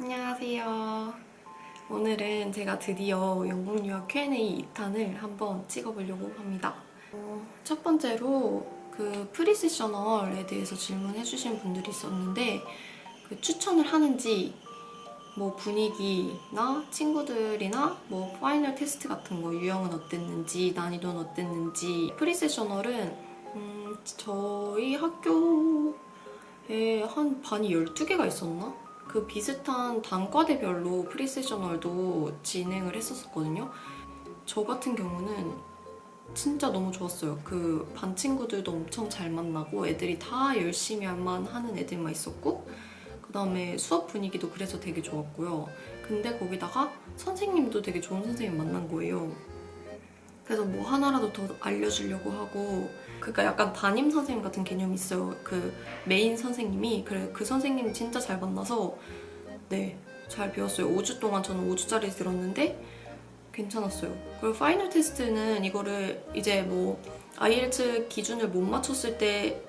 안녕하세요. 오늘은 제가 드디어 영국 유학 Q&A 2탄을 한번 찍어보려고 합니다. 첫 번째로 그 프리세셔널에 대해서 질문해주신 분들이 있었는데 그 추천을 하는지 뭐 분위기나 친구들이나 뭐 파이널 테스트 같은 거 유형은 어땠는지 난이도는 어땠는지 프리세셔널은 저희 학교에 한 반이 12개가 있었나? 그 비슷한 단과대별로 프리세셔널도 진행을 했었거든요. 저 같은 경우는 진짜 너무 좋았어요. 그 반 친구들도 엄청 잘 만나고 애들이 다 열심히만 하는 애들만 있었고 그 다음에 수업 분위기도 그래서 되게 좋았고요. 근데 거기다가 선생님도 되게 좋은 선생님 만난 거예요. 그래서 뭐 하나라도 더 알려주려고 하고 그러니까 약간 담임 선생님 같은 개념이 있어요. 그 메인 선생님이 그래 그 선생님 진짜 잘 만나서 네, 잘 배웠어요. 5주 동안 저는 5주짜리 들었는데 괜찮았어요. 그리고 파이널 테스트는 이거를 이제 뭐 IELTS 기준을 못 맞췄을 때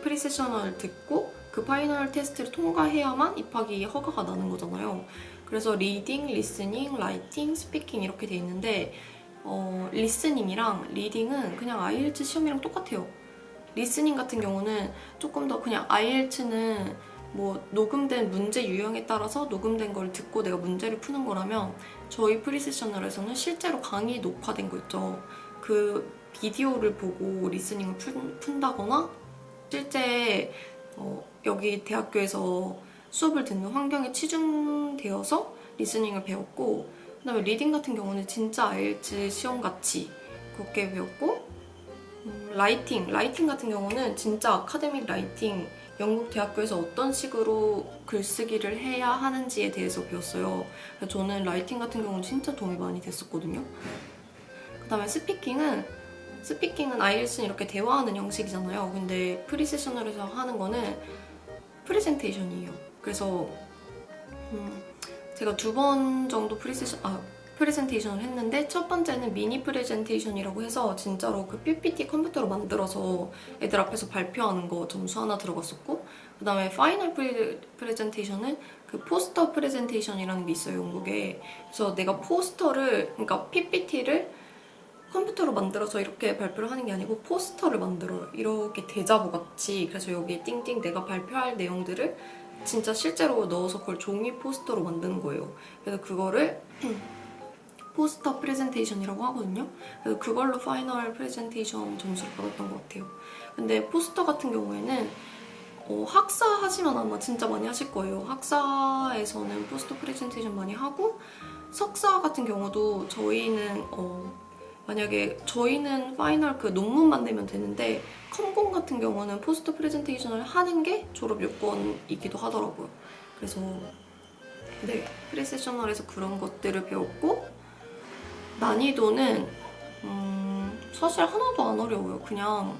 프리세셔널 듣고 그 파이널 테스트를 통과해야만 입학이 허가가 나는 거잖아요. 그래서 리딩, 리스닝, 라이팅, 스피킹 이렇게 돼 있는데 리스닝이랑 리딩은 그냥 IELTS 시험이랑 똑같아요. 리스닝 같은 경우는 조금 더 그냥 IELTS는 뭐 녹음된 문제 유형에 따라서 녹음된 걸 듣고 내가 문제를 푸는 거라면 저희 프리세셔널에서는 실제로 강의 녹화된 거 있죠. 그 비디오를 보고 리스닝을 푼다거나 실제 여기 대학교에서 수업을 듣는 환경에 치중되어서 리스닝을 배웠고 그다음에 리딩 같은 경우는 진짜 IELTS 시험같이 그렇게 배웠고 라이팅 같은 경우는 진짜 아카데믹 라이팅 영국 대학교에서 어떤 식으로 글쓰기를 해야 하는지에 대해서 배웠어요. 그래서 저는 라이팅 같은 경우는 진짜 도움이 많이 됐었거든요. 그 다음에 스피킹은 IELTS는 이렇게 대화하는 형식이잖아요. 근데 프리세셔널에서 하는 거는 프레젠테이션이에요. 그래서 제가 2번 정도 프레젠테이션을 했는데 첫 번째는 미니 프레젠테이션이라고 해서 진짜로 그 PPT 컴퓨터로 만들어서 애들 앞에서 발표하는 거 점수 하나 들어갔었고 그 다음에 파이널 프레젠테이션은 그 포스터 프레젠테이션이라는 게 있어요, 영국에. 그래서 내가 그러니까 PPT를 컴퓨터로 만들어서 이렇게 발표를 하는 게 아니고 포스터를 만들어요. 이렇게 대자보 같이. 그래서 여기에 띵띵 내가 발표할 내용들을 진짜 실제로 넣어서 그걸 종이 포스터로 만드는 거예요. 그래서 그거를 포스터 프레젠테이션이라고 하거든요. 그래서 그걸로 파이널 프레젠테이션 점수를 받았던 것 같아요. 근데 포스터 같은 경우에는 학사 하시면 아마 진짜 많이 하실 거예요. 학사에서는 포스터 프레젠테이션 많이 하고 석사 같은 경우도 저희는 만약에 저희는 파이널 그 논문만 내면 되는데 컴공 같은 경우는 포스터 프레젠테이션을 하는 게 졸업 요건이기도 하더라고요. 그래서 네, 프리세셔널에서 그런 것들을 배웠고 난이도는 사실 하나도 안 어려워요. 그냥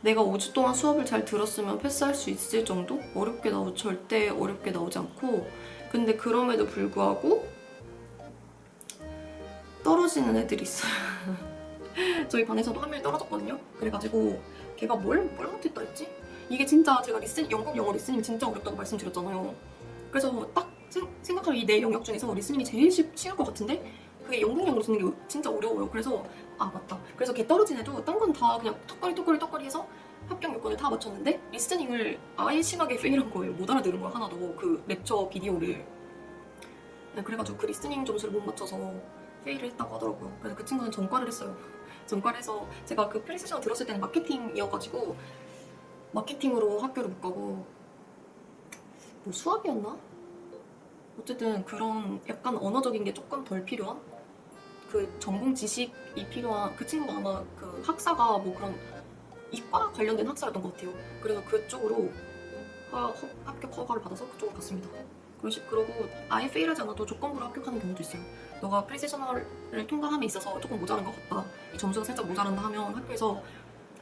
내가 5주 동안 수업을 잘 들었으면 패스할 수 있을 정도? 절대 어렵게 나오지 않고 근데 그럼에도 불구하고 떨어지는 애들이 있어요. 저희 반에서도 한 명이 떨어졌거든요. 그래가지고 걔가 뭘 못했다 했지? 이게 진짜 제가 영국 영어 리스닝 진짜 어렵다고 말씀드렸잖아요. 그래서 딱 생각하면 이 네 영역 중에서 리스닝이 제일 쉬울 것 같은데 그게 영국 영어로 쓰는 게 진짜 어려워요. 그래서 맞다. 그래서 걔 떨어진 애도 딴 건 다 그냥 턱걸이 해서 합격 요건을 다 맞췄는데 리스닝을 아예 심하게 페일한 거예요. 못 알아들은 거야 하나도 그 렉처 비디오를. 네, 그래가지고 그 리스닝 점수를 못 맞춰서 페일을 했다고 하더라고요. 그래서 그 친구는 전과를 했어요. 전과를 해서 제가 그 프리세션 들었을 때는 마케팅이어가지고 마케팅으로 학교를 못 가고 뭐 수학이었나? 어쨌든 그런 약간 언어적인 게 조금 덜 필요한 그 전공 지식이 필요한 그 친구가 아마 그 학사가 뭐 그런 이과 관련된 학사였던 것 같아요. 그래서 그쪽으로 합격 허가를 받아서 그쪽으로 갔습니다. 그러고 아예 페일하지 않아도 조건부로 합격하는 경우도 있어요. 너가 프리세셔널을 통과함에 있어서 조금 모자란 것 같다. 이 점수가 살짝 모자란다 하면 학교에서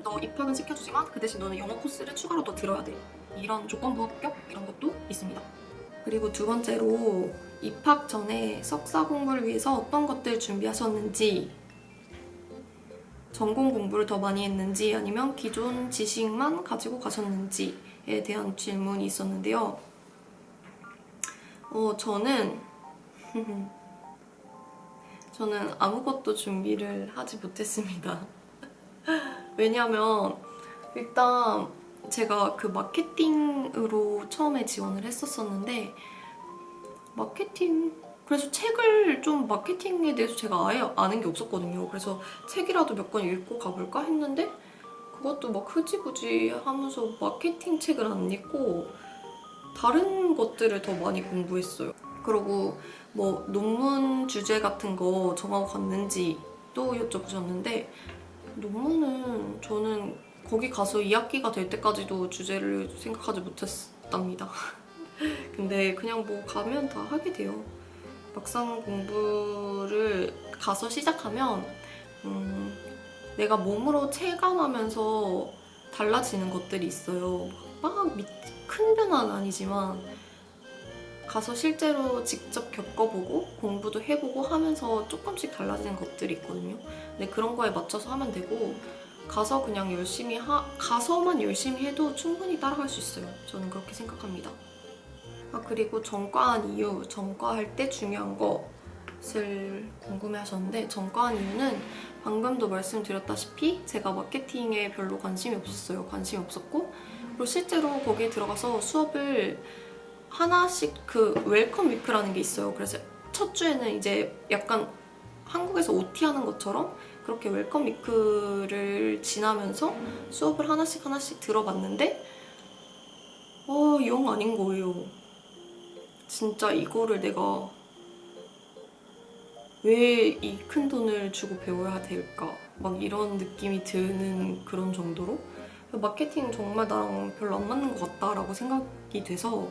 너 입학은 시켜주지만 그 대신 너는 영어 코스를 추가로 더 들어야 돼. 이런 조건부 합격 이런 것도 있습니다. 그리고 두 번째로 입학 전에 석사 공부를 위해서 어떤 것들 준비하셨는지 전공 공부를 더 많이 했는지 아니면 기존 지식만 가지고 가셨는지에 대한 질문이 있었는데요. 저는 저는 아무것도 준비를 하지 못했습니다. 왜냐면 일단 제가 그 마케팅으로 처음에 지원을 했었었는데 그래서 책을 좀 마케팅에 대해서 제가 아예 아는 게 없었거든요. 그래서 책이라도 몇 권 읽고 가볼까 했는데 그것도 막 흐지부지 하면서 마케팅 책을 안 읽고 다른 것들을 더 많이 공부했어요. 그리고 뭐 논문 주제 같은 거 정하고 갔는지도 여쭤보셨는데 논문은 저는 거기 가서 2학기가 될 때까지도 주제를 생각하지 못했답니다. 근데 그냥 뭐 가면 다 하게 돼요. 막상 공부를 가서 시작하면 내가 몸으로 체감하면서 달라지는 것들이 있어요. 막 큰 변화는 아니지만 가서 실제로 직접 겪어보고 공부도 해보고 하면서 조금씩 달라지는 것들이 있거든요. 근데 그런 거에 맞춰서 하면 되고 가서 그냥 가서만 열심히 해도 충분히 따라갈 수 있어요. 저는 그렇게 생각합니다. 그리고 전과한 이유, 전과할 때 중요한 것을 궁금해하셨는데 전과한 이유는 방금도 말씀드렸다시피 제가 마케팅에 별로 관심이 없었어요. 관심이 없었고 그리고 실제로 거기에 들어가서 수업을 하나씩 그 웰컴 위크라는 게 있어요. 그래서 첫 주에는 이제 약간 한국에서 OT 하는 것처럼 그렇게 웰컴 위크를 지나면서 수업을 하나씩 들어봤는데 영 아닌 거예요. 진짜 이거를 내가 왜 이 큰 돈을 주고 배워야 될까? 막 이런 느낌이 드는 그런 정도로 마케팅 정말 나랑 별로 안 맞는 것 같다라고 생각이 돼서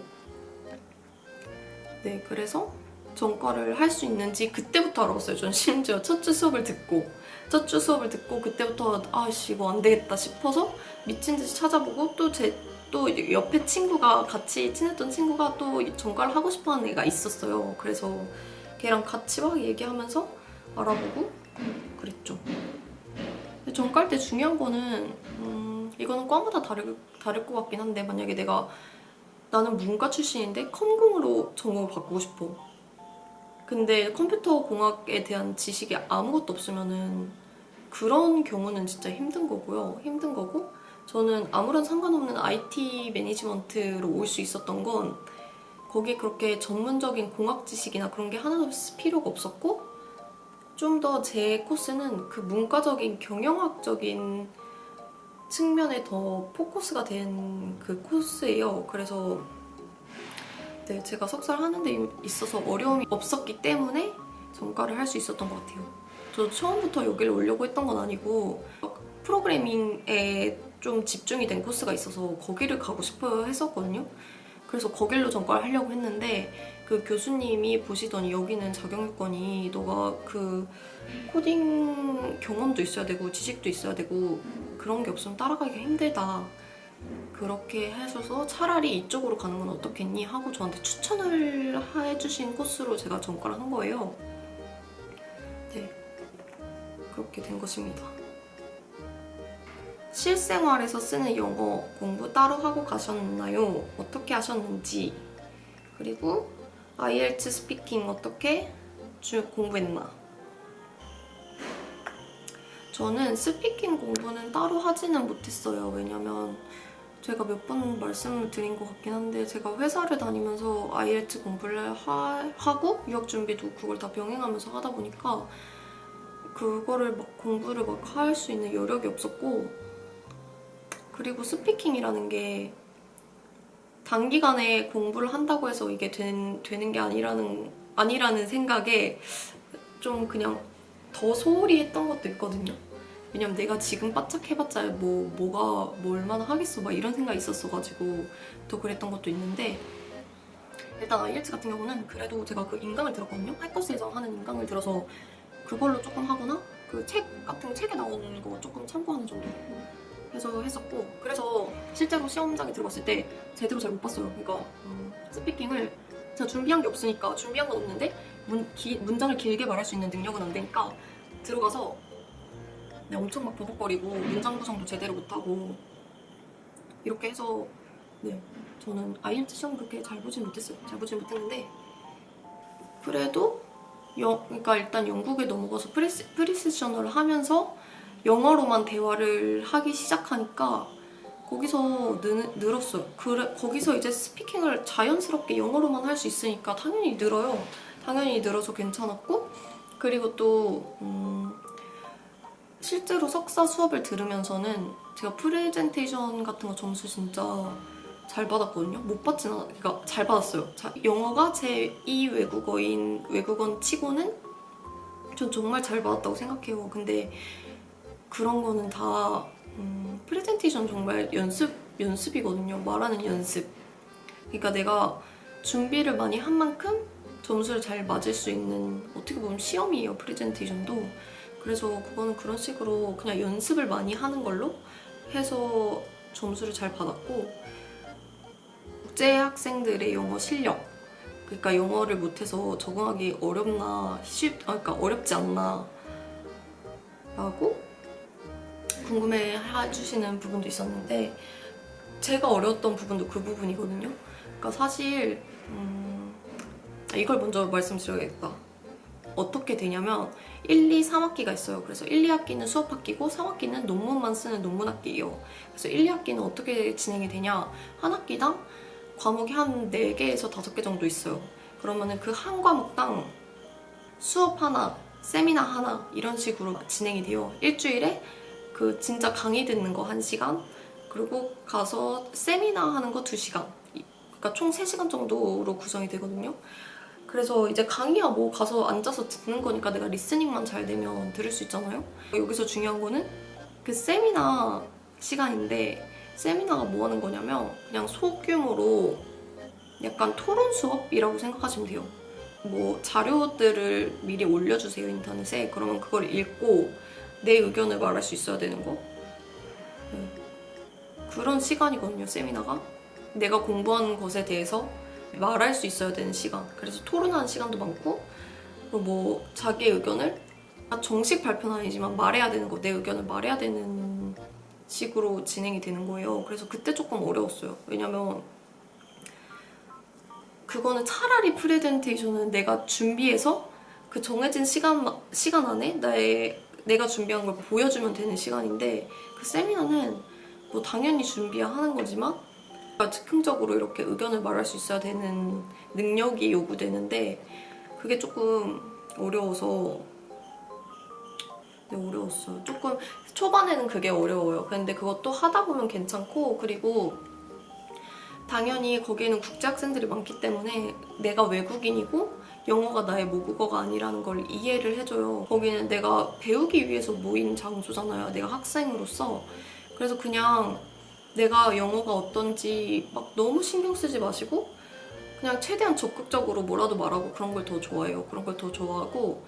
네, 그래서 전과를 할 수 있는지 그때부터 알았어요. 전 심지어 첫 주 수업을 듣고 그때부터 아씨 이거 안 되겠다 싶어서 미친 듯이 찾아보고 또 옆에 친구가 같이 친했던 친구가 또 전과를 하고 싶어하는 애가 있었어요. 그래서 걔랑 같이 막 얘기하면서 알아보고 그랬죠. 근데 전과할 때 중요한 거는 이거는 과마다 다를 것 같긴 한데 만약에 나는 문과 출신인데 컴공으로 전공을 바꾸고 싶어. 근데 컴퓨터 공학에 대한 지식이 아무것도 없으면은 그런 경우는 진짜 힘든 거고요. 힘든 거고 저는 아무런 상관없는 IT 매니지먼트로 올 수 있었던 건 거기 그렇게 전문적인 공학 지식이나 그런 게 하나도 필요가 없었고 좀 더 제 코스는 그 문과적인 경영학적인 측면에 더 포커스가 된 그 코스예요. 그래서 네, 제가 석사를 하는 데 있어서 어려움이 없었기 때문에 전과를 할 수 있었던 것 같아요. 저 처음부터 여기를 오려고 했던 건 아니고 프로그래밍에 좀 집중이 된 코스가 있어서 거기를 가고 싶어 했었거든요. 그래서 거길로 전과를 하려고 했는데 그 교수님이 보시더니 여기는 자격 요건이 너가 그 코딩 경험도 있어야 되고 지식도 있어야 되고 그런 게 없으면 따라가기가 힘들다. 그렇게 하셔서 차라리 이쪽으로 가는 건 어떻겠니? 하고 저한테 추천을 해주신 코스로 제가 전과를 한 거예요. 네, 그렇게 된 것입니다. 실생활에서 쓰는 영어 공부 따로 하고 가셨나요? 어떻게 하셨는지 그리고 IELTS 스피킹 어떻게 공부했나? 저는 스피킹 공부는 따로 하지는 못했어요. 왜냐면 제가 몇 번 말씀을 드린 것 같긴 한데 제가 회사를 다니면서 IELTS 공부를 하고 유학 준비도 그걸 다 병행하면서 하다 보니까 그거를 막 공부를 막 할 수 있는 여력이 없었고 그리고 스피킹이라는 게 단기간에 공부를 한다고 해서 이게 되는 게 아니라는 생각에 좀 그냥 더 소홀히 했던 것도 있거든요. 왜냐면 내가 지금 바짝 해봤자 뭐가 얼마나 하겠어 막 이런 생각이 있었어가지고 더 그랬던 것도 있는데 일단 IELTS 같은 경우는 그래도 제가 그 인강을 들었거든요. 하이커스에서 하는 인강을 들어서 그걸로 조금 하거나 그 책에 나오는 거 조금 참고하는 정도 해서 했었고 그래서 실제로 시험장에 들어갔을 때 제대로 잘 못 봤어요. 그러니까 스피킹을 제가 준비한 게 없으니까 준비한 건 없는데 문장을 길게 말할 수 있는 능력은 안 되니까 들어가서 네, 엄청 막 버벅거리고 문장 구성도 제대로 못하고 이렇게 해서 네 저는 IELTS 시험 그렇게 잘 보진 못했어요. 잘 보진 못했는데 그래도 그러니까 일단 영국에 넘어가서 프리세셔널을 하면서 영어로만 대화를 하기 시작하니까 거기서 늘었어요. 거기서 이제 스피킹을 자연스럽게 영어로만 할 수 있으니까 당연히 늘어요. 당연히 늘어서 괜찮았고, 그리고 또 실제로 석사 수업을 들으면서는 제가 프레젠테이션 같은 거 점수 진짜 잘 받았거든요. 못 받진 않아, 그러니까 잘 받았어요. 영어가 제 2 외국어는 치고는 전 정말 잘 받았다고 생각해요. 근데 그런 거는 다 프레젠테이션 정말 연습이거든요. 말하는 연습. 그러니까 내가 준비를 많이 한 만큼 점수를 잘 맞을 수 있는, 어떻게 보면 시험이에요, 프레젠테이션도. 그래서 그거는 그런 식으로 그냥 연습을 많이 하는 걸로 해서 점수를 잘 받았고, 국제 학생들의 영어 실력, 그러니까 영어를 못해서 적응하기 그러니까 어렵지 않나 라고 궁금해 해주시는 부분도 있었는데, 제가 어려웠던 부분도 그 부분이거든요. 그러니까 사실 이걸 먼저 말씀드려야겠다. 어떻게 되냐면 1, 2, 3학기가 있어요. 그래서 1, 2학기는 수업학기고 3학기는 논문만 쓰는 논문학기예요. 그래서 1, 2학기는 어떻게 진행이 되냐, 한 학기당 과목이 한 4개에서 5개 정도 있어요. 그러면은 그 한 과목당 수업 하나, 세미나 하나 이런 식으로 진행이 돼요. 일주일에 그 진짜 강의 듣는 거 1시간, 그리고 가서 세미나 하는 거 2시간. 그러니까 총 3시간 정도로 구성이 되거든요. 그래서 이제 강의야 뭐 가서 앉아서 듣는 거니까 내가 리스닝만 잘 되면 들을 수 있잖아요. 여기서 중요한 거는 그 세미나 시간인데, 세미나가 뭐 하는 거냐면 그냥 소규모로 약간 토론 수업이라고 생각하시면 돼요. 뭐 자료들을 미리 올려주세요, 인터넷에. 그러면 그걸 읽고 내 의견을 말할 수 있어야 되는 거. 그런 시간이거든요, 세미나가. 내가 공부하는 것에 대해서 말할 수 있어야 되는 시간. 그래서 토론하는 시간도 많고, 뭐 자기의 의견을 정식 발표는 아니지만 말해야 되는 거, 내 의견을 말해야 되는 식으로 진행이 되는 거예요. 그래서 그때 조금 어려웠어요. 왜냐면 그거는 차라리 프레젠테이션은 내가 준비해서 그 정해진 시간 안에 내가 준비한 걸 보여주면 되는 시간인데, 그 세미나는 뭐 당연히 준비하는 거지만 즉흥적으로 이렇게 의견을 말할 수 있어야 되는 능력이 요구되는데, 그게 조금 어려워서. 네, 어려웠어요. 조금 초반에는 그게 어려워요. 근데 그것도 하다 보면 괜찮고, 그리고 당연히 거기에는 국제 학생들이 많기 때문에 내가 외국인이고 영어가 나의 모국어가 아니라는 걸 이해를 해줘요. 거기는 내가 배우기 위해서 모인 장소잖아요, 내가 학생으로서. 그래서 그냥 내가 영어가 어떤지 막 너무 신경 쓰지 마시고 그냥 최대한 적극적으로 뭐라도 말하고, 그런 걸 더 좋아해요. 그런 걸 더 좋아하고,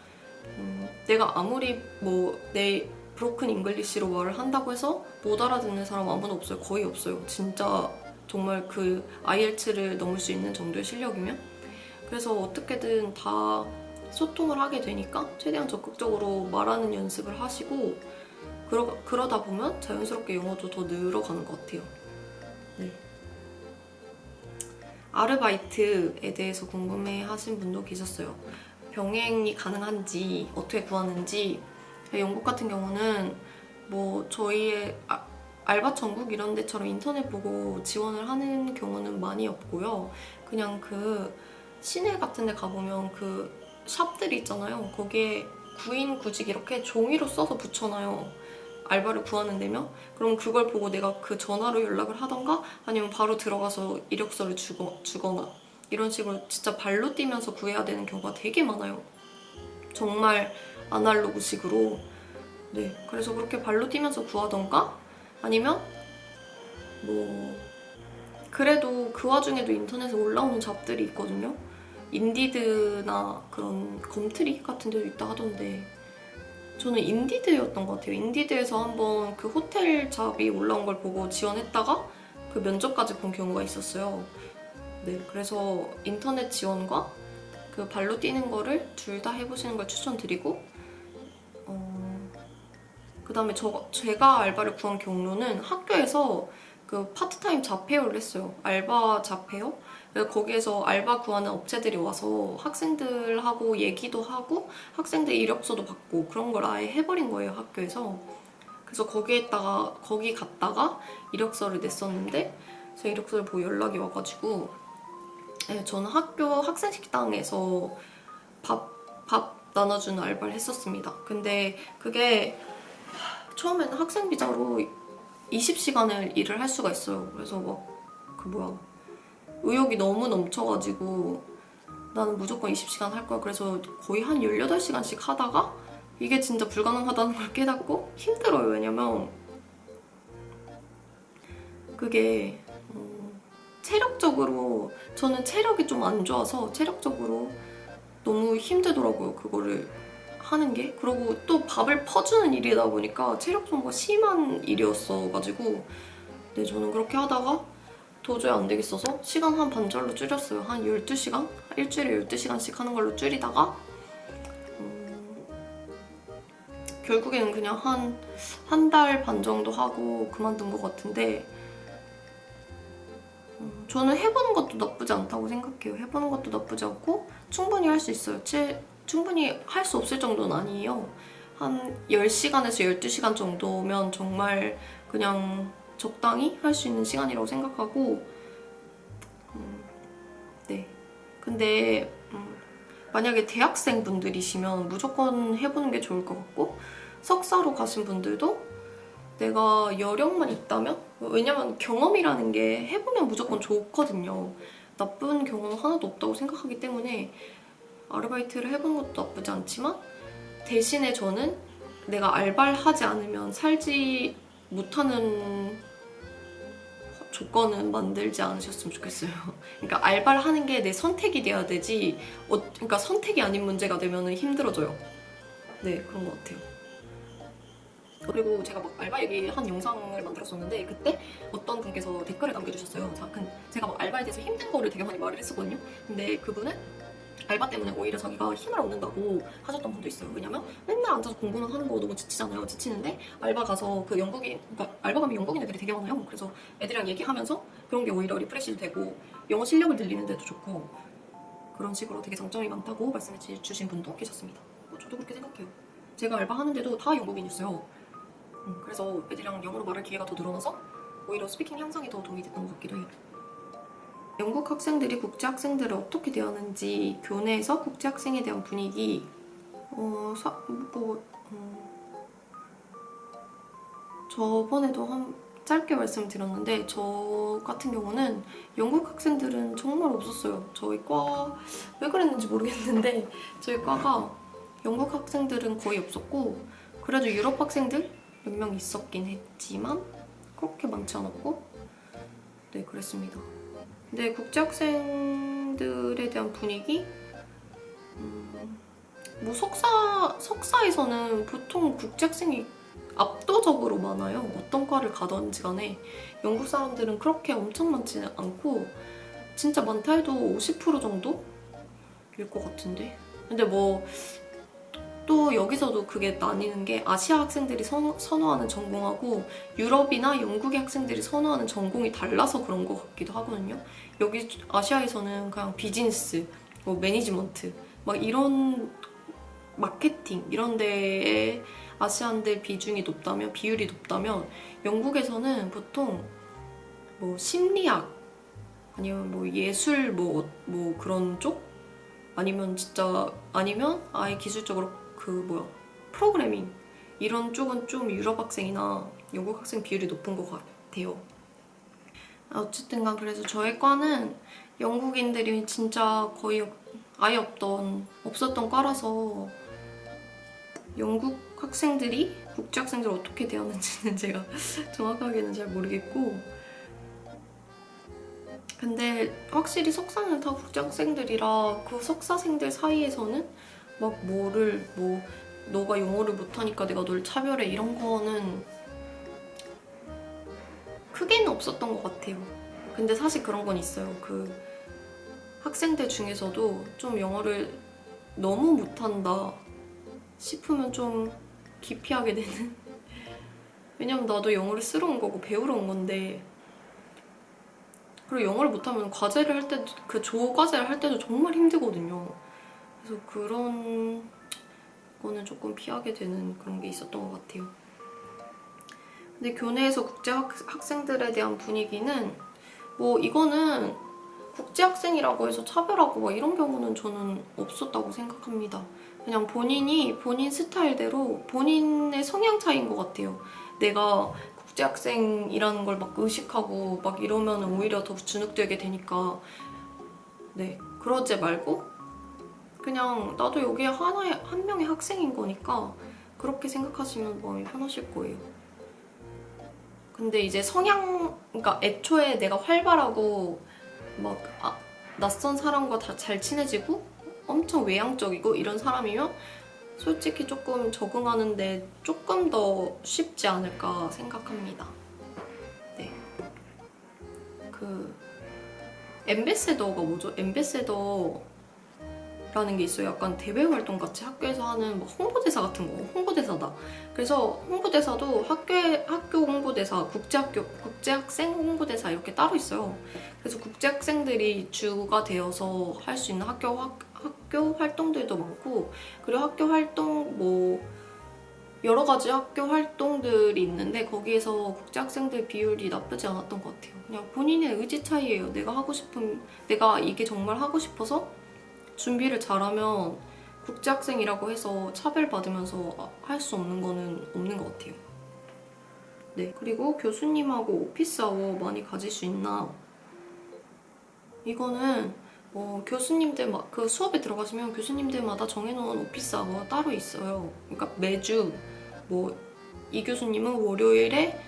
내가 아무리 뭐 내 브로큰 잉글리시로 말을 한다고 해서 못 알아듣는 사람 아무도 없어요. 거의 없어요. 진짜 정말 그 IELTS를 넘을 수 있는 정도의 실력이면. 그래서 어떻게든 다 소통을 하게 되니까 최대한 적극적으로 말하는 연습을 하시고, 그러다 보면 자연스럽게 영어도 더 늘어가는 것 같아요. 네. 아르바이트에 대해서 궁금해 하신 분도 계셨어요. 병행이 가능한지, 어떻게 구하는지. 영국 같은 경우는 뭐 저희의 알바 천국 이런 데처럼 인터넷 보고 지원을 하는 경우는 많이 없고요. 그냥 그 시내 같은 데 가보면 그 샵들이 있잖아요. 거기에 구인 구직 이렇게 종이로 써서 붙여놔요, 알바를 구하는 데면. 그럼 그걸 보고 내가 그 전화로 연락을 하던가 아니면 바로 들어가서 이력서를 주거나 이런 식으로 진짜 발로 뛰면서 구해야 되는 경우가 되게 많아요. 정말 아날로그식으로. 네, 그래서 그렇게 발로 뛰면서 구하던가, 아니면 뭐 그래도 그 와중에도 인터넷에 올라오는 잡들이 있거든요. 인디드나 그런 검트리 같은 데도 있다 하던데, 저는 인디드였던 것 같아요. 인디드에서 한번 그 호텔 잡이 올라온 걸 보고 지원했다가 그 면접까지 본 경우가 있었어요. 네, 그래서 인터넷 지원과 그 발로 뛰는 거를 둘 다 해보시는 걸 추천드리고, 그 다음에 제가 알바를 구한 경로는 학교에서 그 파트타임 잡페어를 했어요. 알바 잡페어? 그래서 거기에서 알바 구하는 업체들이 와서 학생들하고 얘기도 하고 학생들 이력서도 받고 그런 걸 아예 해버린 거예요, 학교에서. 그래서 거기 갔다가 이력서를 냈었는데 제 이력서를 보고 연락이 와가지고 네, 저는 학교 학생식당에서 밥 나눠주는 알바를 했었습니다. 근데 그게 처음에는 학생 비자로 20시간을 일을 할 수가 있어요. 그래서 막 의욕이 너무 넘쳐가지고 나는 무조건 20시간 할 거야. 그래서 거의 한 18시간씩 하다가 이게 진짜 불가능하다는 걸 깨닫고 힘들어요. 왜냐면 그게 체력적으로 저는 체력이 좀 안 좋아서 체력적으로 너무 힘들더라고요. 그거를 하는 게. 그리고 또 밥을 퍼주는 일이다 보니까 체력 소모가 심한 일이었어가지고 네, 저는 그렇게 하다가 도저히 안 되겠어서 시간 한 반절로 줄였어요. 한 12시간? 일주일에 12시간씩 하는 걸로 줄이다가 결국에는 그냥 한 달 반 정도 하고 그만둔 것 같은데 저는 해보는 것도 나쁘지 않다고 생각해요. 해보는 것도 나쁘지 않고 충분히 할 수 있어요. 충분히 할 수 없을 정도는 아니에요. 한 10시간에서 12시간 정도면 정말 그냥 적당히 할 수 있는 시간이라고 생각하고 네. 근데 만약에 대학생 분들이시면 무조건 해보는 게 좋을 것 같고 석사로 가신 분들도 내가 여력만 있다면? 왜냐면 경험이라는 게 해보면 무조건 좋거든요. 나쁜 경험 하나도 없다고 생각하기 때문에 아르바이트를 해보는 것도 나쁘지 않지만 대신에 저는 내가 알바를 하지 않으면 살지 못하는 조건은 만들지 않으셨으면 좋겠어요. 그러니까 알바를 하는 게 내 선택이 돼야 되지 그러니까 선택이 아닌 문제가 되면 힘들어져요. 네, 그런 것 같아요. 그리고 제가 막 알바 얘기한 영상을 만들었었는데 그때 어떤 분께서 댓글을 남겨주셨어요. 제가 막 알바에 대해서 힘든 거를 되게 많이 말을 했었거든요. 근데 그분은 알바 때문에 오히려 자기가 힘을 얻는다고 하셨던 분도 있어요. 왜냐면 맨날 앉아서 공부만 하는 거 너무 지치잖아요. 지치는데 알바 가서 그러니까 알바 가면 영국인 애들이 되게 많아요. 그래서 애들이랑 얘기하면서 그런 게 오히려 리프레시도 되고 영어 실력을 늘리는 데도 좋고 그런 식으로 되게 장점이 많다고 말씀해 주신 분도 계셨습니다. 저도 그렇게 생각해요. 제가 알바 하는데도 다 영국인이었어요. 그래서 애들이랑 영어로 말할 기회가 더 늘어나서 오히려 스피킹 향상에 더 도움이 됐던 것 같기도 해요. 영국 학생들이 국제 학생들을 어떻게 대하는지 교내에서 국제 학생에 대한 분위기 저번에도 짧게 말씀드렸는데 저 같은 경우는 영국 학생들은 정말 없었어요. 저희 과 왜 그랬는지 모르겠는데 저희 과가 영국 학생들은 거의 없었고 그래도 유럽 학생들 몇 명 있었긴 했지만 그렇게 많지 않았고 네, 그랬습니다. 근데 국제 학생들에 대한 분위기? 뭐 석사에서는 보통 국제 학생이 압도적으로 많아요. 어떤 과를 가든지 간에 영국 사람들은 그렇게 엄청 많지는 않고 진짜 많다 해도 50% 정도일 것 같은데 근데 뭐 또 여기서도 그게 나뉘는 게 아시아 학생들이 선호하는 전공하고 유럽이나 영국의 학생들이 선호하는 전공이 달라서 그런 것 같기도 하거든요. 여기 아시아에서는 그냥 비즈니스, 뭐 매니지먼트 막 이런 마케팅 이런 데에 아시안들 비율이 높다면 영국에서는 보통 뭐 심리학 아니면 뭐 예술 뭐 그런 쪽 아니면 아예 기술적으로 프로그래밍 이런 쪽은 좀 유럽 학생이나 영국 학생 비율이 높은 것 같아요. 어쨌든 그래서 저희 과는 영국인들이 진짜 거의 아예 없었던 과라서 영국 학생들이 국제 학생들을 어떻게 대하는지는 제가 정확하게는 잘 모르겠고 근데 확실히 석사는 다 국제 학생들이라 그 석사생들 사이에서는 막 너가 영어를 못하니까 내가 널 차별해 이런 거는 크게는 없었던 것 같아요. 근데 사실 그런 건 있어요. 그 학생들 중에서도 좀 영어를 너무 못한다 싶으면 좀 기피하게 되는 왜냐면 나도 영어를 쓰러 온 거고 배우러 온 건데 그리고 영어를 못하면 과제를 할 때도, 그 조과제를 할 때도 정말 힘들거든요. 그래서 그런 거는 조금 피하게 되는 그런 게 있었던 것 같아요. 근데 교내에서 국제 학생들에 대한 분위기는 뭐 이거는 국제 학생이라고 해서 차별하고 막 이런 경우는 저는 없었다고 생각합니다. 그냥 본인이 본인 스타일대로 본인의 성향 차이인 것 같아요. 내가 국제 학생이라는 걸 막 의식하고 막 이러면 오히려 더 주눅들게 되니까 네, 그러지 말고 그냥 나도 여기에 한 명의 학생인 거니까 그렇게 생각하시면 마음이 편하실 거예요. 근데 이제 그러니까 애초에 내가 활발하고 막 낯선 사람과 다 잘 친해지고 엄청 외향적이고 이런 사람이면 솔직히 조금 적응하는데 조금 더 쉽지 않을까 생각합니다. 네. 그 엠베세더가 뭐죠? 엠베세더라는 게 있어요. 약간 대외 활동 같이 학교에서 하는 뭐 홍보대사 같은 거. 홍보대사다. 그래서 홍보대사도 학교 홍보대사, 국제학생 홍보대사 이렇게 따로 있어요. 그래서 국제학생들이 주가 되어서 할 수 있는 학교 활동들도 많고, 그리고 학교 활동 뭐 여러 가지 학교 활동들이 있는데 거기에서 국제학생들 비율이 나쁘지 않았던 것 같아요. 그냥 본인의 의지 차이예요. 내가 이게 정말 하고 싶어서 준비를 잘하면 국제학생이라고 해서 차별받으면서 할 수 없는 거는 없는 것 같아요. 네, 그리고 교수님하고 오피스아워 많이 가질 수 있나? 이거는 교수님들 그 수업에 들어가시면 교수님들마다 정해놓은 오피스아워가 따로 있어요. 그러니까 매주 뭐 이 교수님은 월요일에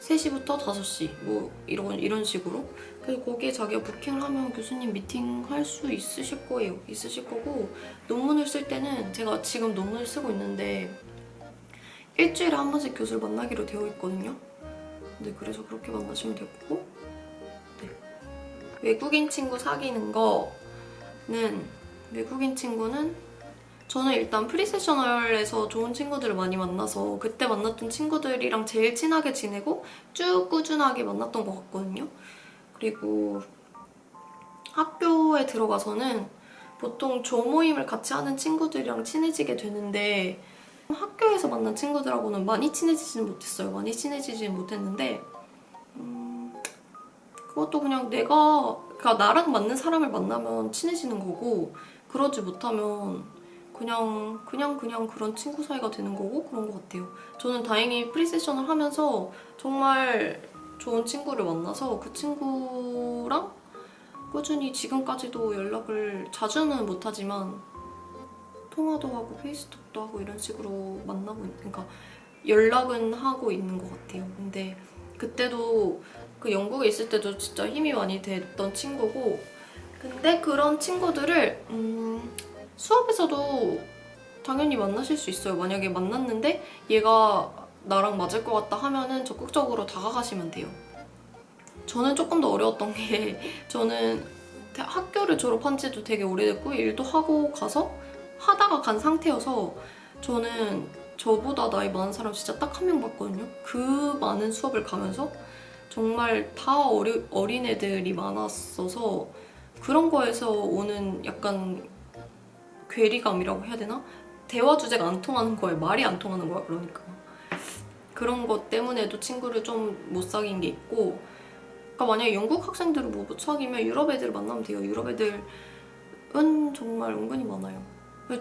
3시부터 5시 뭐 이런 식으로. 그래서 거기에 자기가 부킹을 하면 교수님 미팅 할 수 있으실 거예요. 있으실 거고, 논문을 쓸 때는 제가 지금 논문을 쓰고 있는데 일주일에 한 번씩 교수를 만나기로 되어 있거든요. 네, 그래서 그렇게 만나시면 되고, 네. 외국인 친구 사귀는 거는 외국인 친구는 저는 일단 프리세셔널에서 좋은 친구들을 많이 만나서 그때 만났던 친구들이랑 제일 친하게 지내고 쭉 꾸준하게 만났던 것 같거든요. 그리고 학교에 들어가서는 보통 조모임을 같이 하는 친구들이랑 친해지게 되는데 학교에서 만난 친구들하고는 많이 친해지지는 못했어요. 많이 친해지지는 못했는데 그것도 그냥 그러니까 나랑 맞는 사람을 만나면 친해지는 거고, 그러지 못하면 그냥 그런 친구 사이가 되는 거고 그런 것 같아요. 저는 다행히 프리세션을 하면서 정말 좋은 친구를 만나서 그 친구랑 꾸준히 지금까지도 연락을 자주는 못하지만 통화도 하고 페이스톡도 하고 이런 식으로 그러니까 연락은 하고 있는 것 같아요. 근데 그때도 그 영국에 있을 때도 진짜 힘이 많이 됐던 친구고, 근데 그런 친구들을 수업에서도 당연히 만나실 수 있어요. 만약에 만났는데 얘가 나랑 맞을 것 같다 하면은 적극적으로 다가가시면 돼요. 저는 조금 더 어려웠던 게 저는 학교를 졸업한 지도 되게 오래됐고 일도 하고 가서 하다가 간 상태여서 저는 저보다 나이 많은 사람 진짜 딱 한 명 봤거든요. 그 많은 수업을 가면서 정말 다 어린 애들이 많았어서 그런 거에서 오는 약간 괴리감이라고 해야 되나? 대화 주제가 안 통하는 거예요. 말이 안 통하는 거야, 그러니까. 그런 것 때문에도 친구를 좀 못 사귄 게 있고, 그러니까 만약에 영국 학생들을 못 사귀면 유럽 애들 만나면 돼요. 유럽 애들은 정말 은근히 많아요.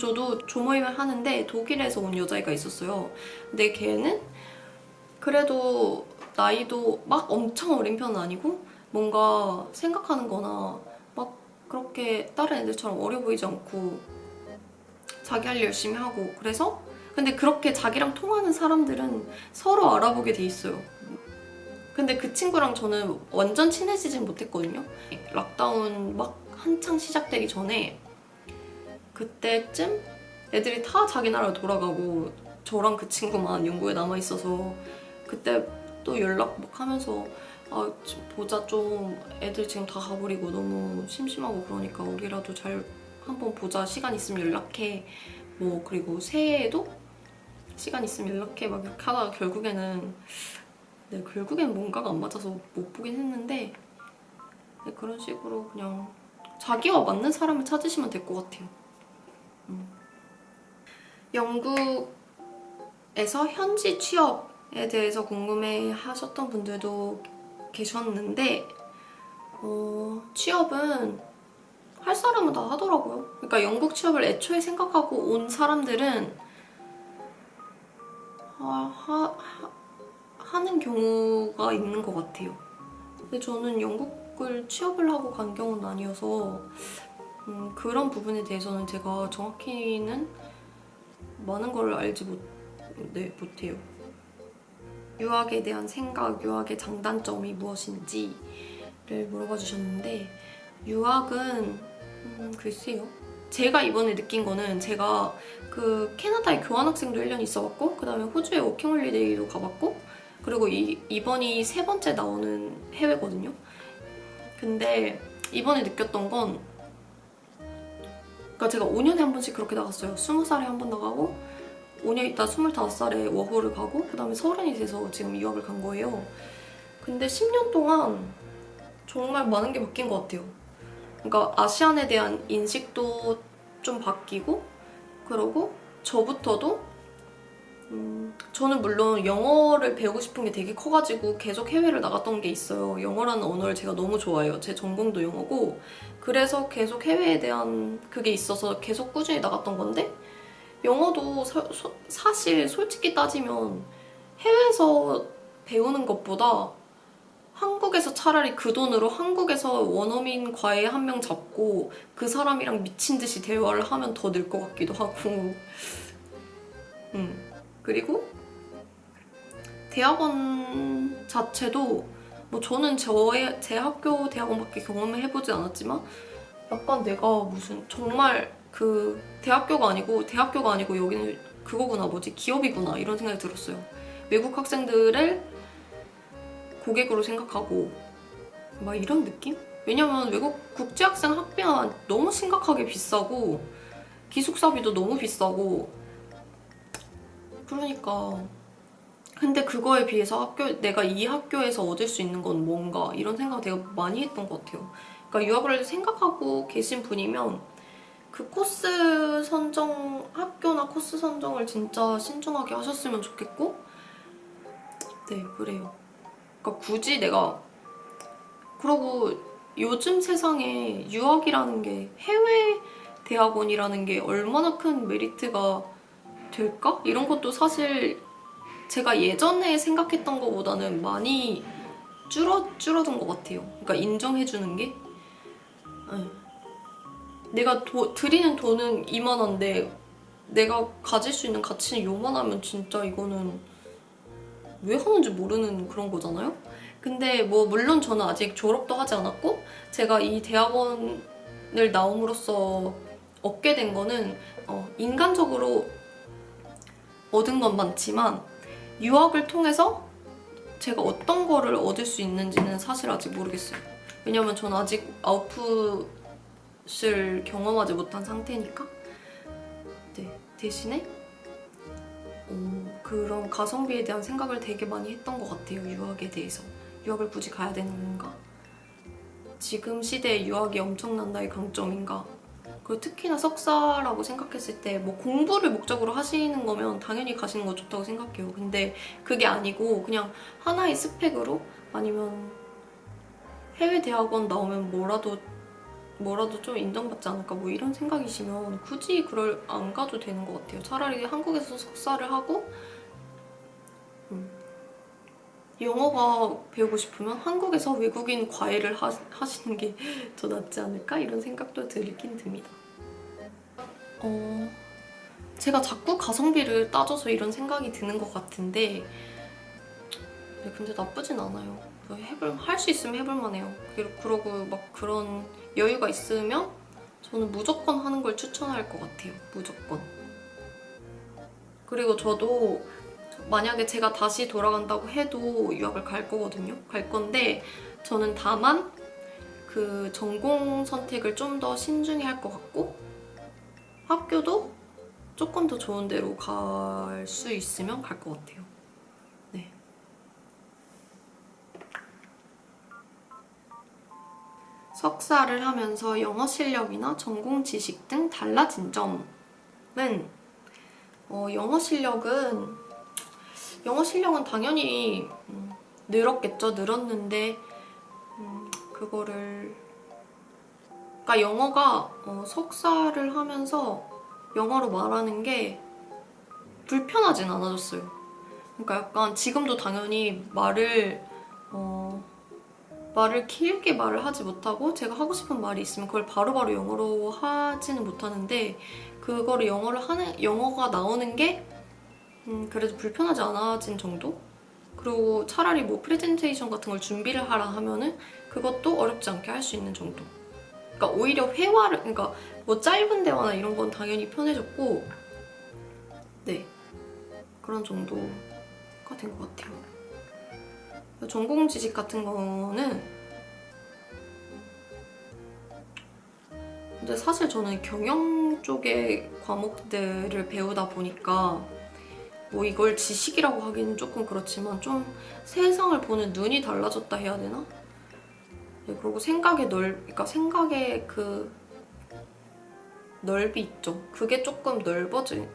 저도 조모임을 하는데 독일에서 온 여자애가 있었어요. 근데 걔는 그래도 나이도 막 엄청 어린 편은 아니고 뭔가 생각하는 거나 막 그렇게 다른 애들처럼 어려 보이지 않고 자기 할 일 열심히 하고, 그래서 근데 그렇게 자기랑 통하는 사람들은 서로 알아보게 돼 있어요. 근데 그 친구랑 저는 완전 친해지진 못했거든요. 락다운 막 한창 시작되기 전에 그때쯤 애들이 다 자기 나라로 돌아가고 저랑 그 친구만 영국에 남아있어서 그때 또 연락 막 하면서 보자, 좀 애들 지금 다 가버리고 너무 심심하고 그러니까 우리라도 잘 한번 보자, 시간 있으면 연락해, 뭐 그리고 새해에도 시간 있으면 연락해 막 이렇게 하다가 결국엔 뭔가가 안 맞아서 못 보긴 했는데, 그런 식으로 그냥 자기와 맞는 사람을 찾으시면 될 것 같아요. 영국에서 현지 취업에 대해서 궁금해 하셨던 분들도 계셨는데 취업은 할 사람은 다 하더라고요. 그러니까 영국 취업을 애초에 생각하고 온 사람들은 하는 경우가 있는 것 같아요. 근데 저는 영국을 취업을 하고 간 경우는 아니어서 그런 부분에 대해서는 제가 정확히는 많은 걸 알지 못해요. 유학에 대한 생각, 유학의 장단점이 무엇인지를 물어봐 주셨는데 유학은 글쎄요. 제가 이번에 느낀 거는 제가 그 캐나다에 교환학생도 1년 있어봤고 그 다음에 호주에 워킹홀리데이도 가봤고 그리고 이번이 3번째 나오는 해외거든요. 근데 이번에 느꼈던 건 그러니까 제가 5년에 한 번씩 그렇게 나갔어요. 20살에 한 번 나가고 5년 있다 25살에 워홀을 가고 그 다음에 30이 돼서 지금 유학을 간 거예요. 근데 10년 동안 정말 많은 게 바뀐 것 같아요. 그러니까 아시안에 대한 인식도 좀 바뀌고 그러고 저부터도 저는 물론 영어를 배우고 싶은 게 되게 커가지고 계속 해외를 나갔던 게 있어요. 영어라는 언어를 제가 너무 좋아해요. 제 전공도 영어고 그래서 계속 해외에 대한 그게 있어서 계속 꾸준히 나갔던 건데 영어도 사실 솔직히 따지면 해외에서 배우는 것보다 한국에서 차라리 그 돈으로 한국에서 원어민 과외 한 명 잡고 그 사람이랑 미친 듯이 대화를 하면 더 늘 것 같기도 하고 그리고 대학원 자체도 뭐 저는 제 학교 대학원밖에 경험을 해보지 않았지만 약간 내가 무슨 정말 그 대학교가 아니고 여기는 그거구나 뭐지 기업이구나 이런 생각이 들었어요. 외국 학생들을 고객으로 생각하고 막 이런 느낌? 왜냐면 외국 국제학생 학비가 너무 심각하게 비싸고 기숙사비도 너무 비싸고 그러니까 근데 그거에 비해서 내가 이 학교에서 얻을 수 있는 건 뭔가 이런 생각을 되게 많이 했던 것 같아요. 그러니까 유학을 생각하고 계신 분이면 그 학교나 코스 선정을 진짜 신중하게 하셨으면 좋겠고 네 그래요. 그러니까 굳이 내가 그러고 요즘 세상에 유학이라는 게 해외 대학원이라는 게 얼마나 큰 메리트가 될까? 이런 것도 사실 제가 예전에 생각했던 것보다는 많이 줄어든 것 같아요. 그러니까 인정해주는 게 네. 내가 드리는 돈은 이만한데 내가 가질 수 있는 가치는 요만하면 진짜 이거는 왜 하는지 모르는 그런 거잖아요? 근데 뭐 물론 저는 아직 졸업도 하지 않았고 제가 이 대학원을 나옴으로써 얻게 된 거는 인간적으로 얻은 건 많지만 유학을 통해서 제가 어떤 거를 얻을 수 있는지는 사실 아직 모르겠어요. 왜냐면 저는 아직 아웃풋을 경험하지 못한 상태니까 네, 대신에 그런 가성비에 대한 생각을 되게 많이 했던 것 같아요. 유학에 대해서. 유학을 굳이 가야 되는 건가? 지금 시대에 유학이 엄청난 나의 강점인가? 그리고 특히나 석사라고 생각했을 때 뭐 공부를 목적으로 하시는 거면 당연히 가시는 거 좋다고 생각해요. 근데 그게 아니고 그냥 하나의 스펙으로 아니면 해외 대학원 나오면 뭐라도 좀 인정받지 않을까 뭐 이런 생각이시면 굳이 안 가도 되는 것 같아요. 차라리 한국에서 석사를 하고 영어가 배우고 싶으면 한국에서 외국인 과외를 하시는 게 더 낫지 않을까 이런 생각도 들긴 듭니다. 제가 자꾸 가성비를 따져서 이런 생각이 드는 것 같은데 근데 나쁘진 않아요. 할 수 있으면 해볼만 해요. 그러고 막 그런 여유가 있으면 저는 무조건 하는 걸 추천할 것 같아요. 무조건. 그리고 저도 만약에 제가 다시 돌아간다고 해도 유학을 갈 거거든요. 갈 건데 저는 다만 그 전공 선택을 좀 더 신중히 할 것 같고 학교도 조금 더 좋은 데로 갈 수 있으면 갈 것 같아요. 석사를 하면서 영어 실력이나 전공 지식 등 달라진 점은 영어 실력은 당연히 늘었겠죠. 늘었는데 그러니까 영어가 석사를 하면서 영어로 말하는 게 불편하진 않아졌어요. 그러니까 약간 지금도 당연히 말을 길게 말을 하지 못하고 제가 하고 싶은 말이 있으면 그걸 바로바로 영어로 하지는 못하는데 그거를 영어가 나오는 게 그래도 불편하지 않아진 정도? 그리고 차라리 뭐 프레젠테이션 같은 걸 준비를 하라 하면은 그것도 어렵지 않게 할 수 있는 정도. 그러니까 오히려 그러니까 뭐 짧은 대화나 이런 건 당연히 편해졌고, 네, 그런 정도가 된 것 같아요. 전공 지식 같은 거는 근데 사실 저는 경영 쪽의 과목들을 배우다 보니까 뭐 이걸 지식이라고 하기는 조금 그렇지만 좀 세상을 보는 눈이 달라졌다 해야 되나? 네, 그리고 그러니까 생각의 그 넓이 있죠. 그게 조금 넓어진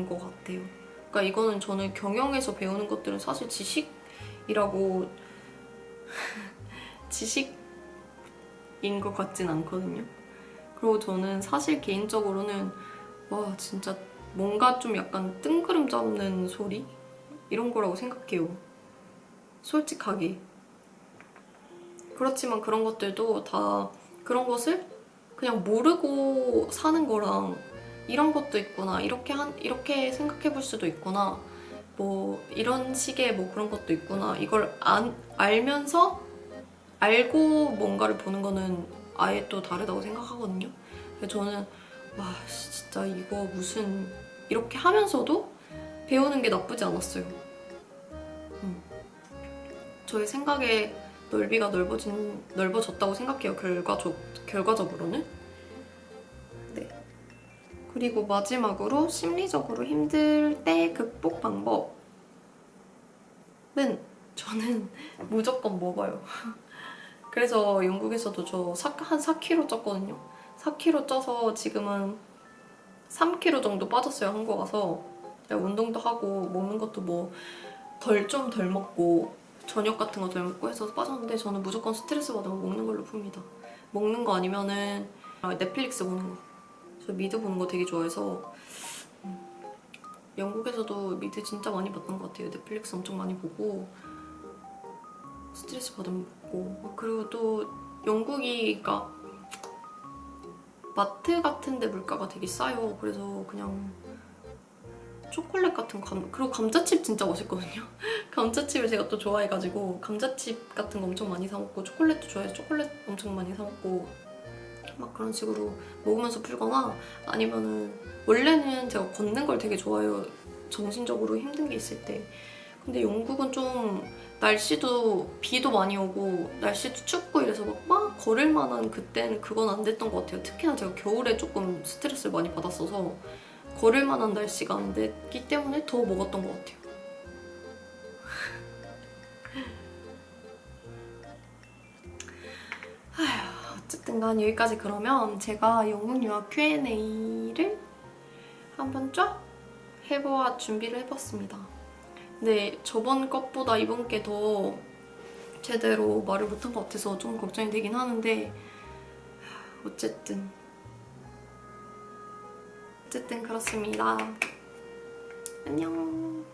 것 같아요. 그러니까 이거는 저는 경영에서 배우는 것들은 사실 지식이라고 지식인 것 같진 않거든요. 그리고 저는 사실 개인적으로는 와 진짜 뭔가 좀 약간 뜬구름 잡는 소리? 이런 거라고 생각해요. 솔직하게. 그렇지만 그런 것들도 다 그런 것을 그냥 모르고 사는 거랑 이런 것도 있구나. 이렇게 생각해 볼 수도 있구나. 뭐 이런 식의 뭐 그런 것도 있구나. 이걸 알면서 알고 뭔가를 보는 거는 아예 또 다르다고 생각하거든요. 그래서 저는 와 진짜 이거 무슨 이렇게 하면서도 배우는 게 나쁘지 않았어요. 저의 생각의 넓이가 넓어졌다고 생각해요. 결과적으로는. 네. 그리고 마지막으로 심리적으로 힘들 때 극복 방법은 저는 무조건 먹어요. 그래서 영국에서도 저 한 4kg 쪘거든요. 4kg 쪄서 지금은 3kg 정도 빠졌어요. 한국 와서. 운동도 하고 먹는 것도 뭐 좀 덜 먹고 저녁 같은 거 덜 먹고 해서 빠졌는데 저는 무조건 스트레스 받으면 먹는 걸로 풉니다. 먹는 거 아니면은 넷플릭스 보는 거. 저 미드 보는 거 되게 좋아해서 영국에서도 미드 진짜 많이 봤던 것 같아요. 넷플릭스 엄청 많이 보고 스트레스 받으면 먹고. 그리고 또 영국이 그러니까 마트 같은 데 물가가 되게 싸요. 그래서 그냥 초콜릿 같은 그리고 감자칩 진짜 맛있거든요. 감자칩을 제가 또 좋아해가지고 감자칩 같은 거 엄청 많이 사 먹고 초콜릿도 좋아해서 초콜릿 엄청 많이 사 먹고 막 그런 식으로 먹으면서 풀거나 아니면은 원래는 제가 걷는 걸 되게 좋아해요. 정신적으로 힘든 게 있을 때. 근데 영국은 좀 날씨도 비도 많이 오고 날씨도 춥고 이래서 막 걸을 만한 그때는 그건 안 됐던 것 같아요. 특히나 제가 겨울에 조금 스트레스를 많이 받았어서 걸을 만한 날씨가 안 됐기 때문에 더 먹었던 것 같아요. 어쨌든 간 여기까지 그러면 제가 영국 유학 Q&A를 한번 쫙 준비를 해봤습니다. 근데 저번 것보다 이번 게 더 제대로 말을 못한 것 같아서 좀 걱정이 되긴 하는데 어쨌든 그렇습니다. 안녕.